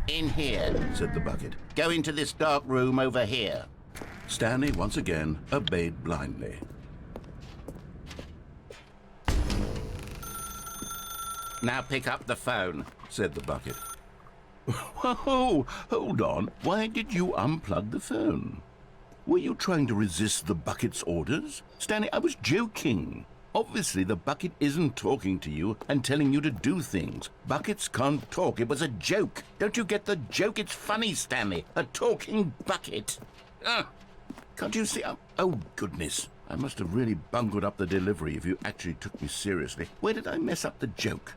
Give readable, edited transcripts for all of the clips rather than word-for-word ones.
In here, said the bucket. Go into this dark room over here. Stanley once again obeyed blindly. Now pick up the phone, said the bucket. Whoa, hold on. Why did you unplug the phone? Were you trying to resist the bucket's orders? Stanley, I was joking. Obviously, the bucket isn't talking to you and telling you to do things. Buckets can't talk. It was a joke. Don't you get the joke? It's funny, Stanley. A talking bucket. Can't you see? Oh, goodness. I must have really bungled up the delivery if you actually took me seriously. Where did I mess up the joke?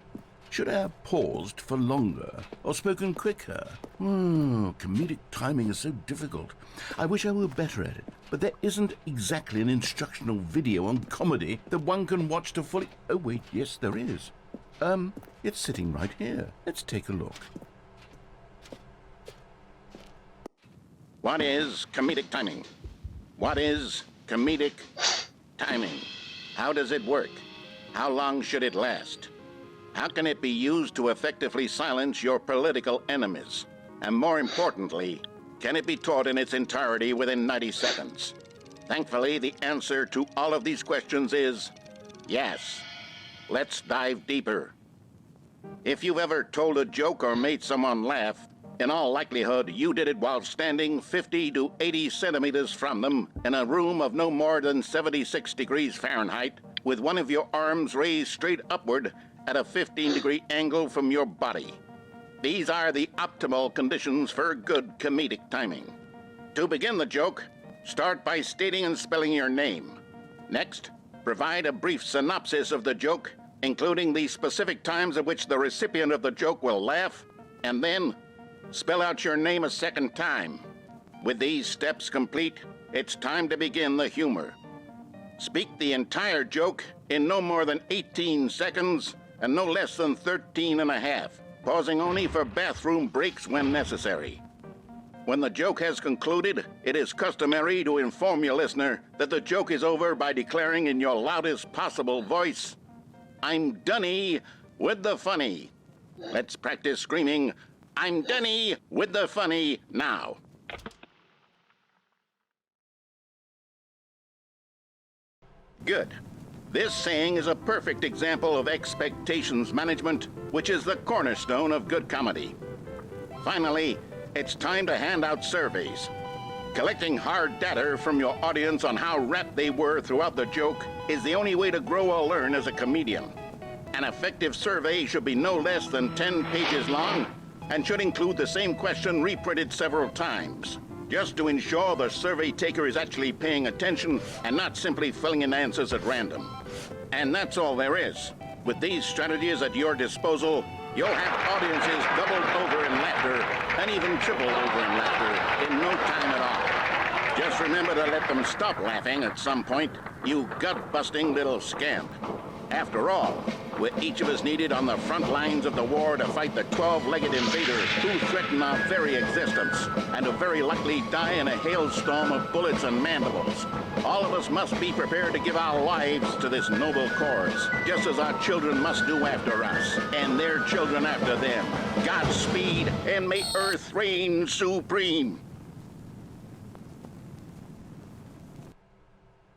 Should I have paused for longer or spoken quicker? Comedic timing is so difficult. I wish I were better at it, but there isn't exactly an instructional video on comedy that one can watch to fully... Oh, wait, yes, there is. It's sitting right here. Let's take a look. What is comedic timing? What is comedic timing? How does it work? How long should it last? How can it be used to effectively silence your political enemies? And more importantly, can it be taught in its entirety within 90 seconds? Thankfully, the answer to all of these questions is yes. Let's dive deeper. If you've ever told a joke or made someone laugh, in all likelihood, you did it while standing 50 to 80 centimeters from them in a room of no more than 76 degrees Fahrenheit, with one of your arms raised straight upward at a 15-degree angle from your body. These are the optimal conditions for good comedic timing. To begin the joke, start by stating and spelling your name. Next, provide a brief synopsis of the joke, including the specific times at which the recipient of the joke will laugh, and then spell out your name a second time. With these steps complete, it's time to begin the humor. Speak the entire joke in no more than 18 seconds and no less than 13 and a half, pausing only for bathroom breaks when necessary. When the joke has concluded, it is customary to inform your listener that the joke is over by declaring in your loudest possible voice, "I'm dunny with the funny." Let's practice screaming, "I'm dunny with the funny" now. Good. This saying is a perfect example of expectations management, which is the cornerstone of good comedy. Finally, it's time to hand out surveys. Collecting hard data from your audience on how rapt they were throughout the joke is the only way to grow or learn as a comedian. An effective survey should be no less than 10 pages long and should include the same question reprinted several times, just to ensure the survey taker is actually paying attention and not simply filling in answers at random. And that's all there is. With these strategies at your disposal, you'll have audiences doubled over in laughter and even tripled over in laughter in no time at all. Just remember to let them stop laughing at some point, you gut-busting little scamp. After all, we're each of us needed on the front lines of the war to fight the 12-legged invaders who threaten our very existence and who very likely die in a hailstorm of bullets and mandibles. All of us must be prepared to give our lives to this noble cause, just as our children must do after us, and their children after them. Godspeed, and may Earth reign supreme.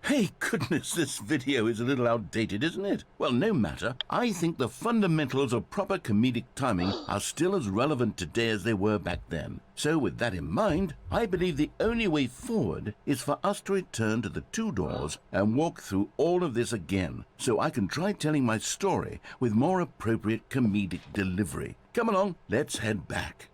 Hey, goodness, this video is a little outdated, isn't it? Well, no matter. I think the fundamentals of proper comedic timing are still as relevant today as they were back then. So with that in mind, I believe the only way forward is for us to return to the two doors and walk through all of this again, so I can try telling my story with more appropriate comedic delivery. Come along, let's head back.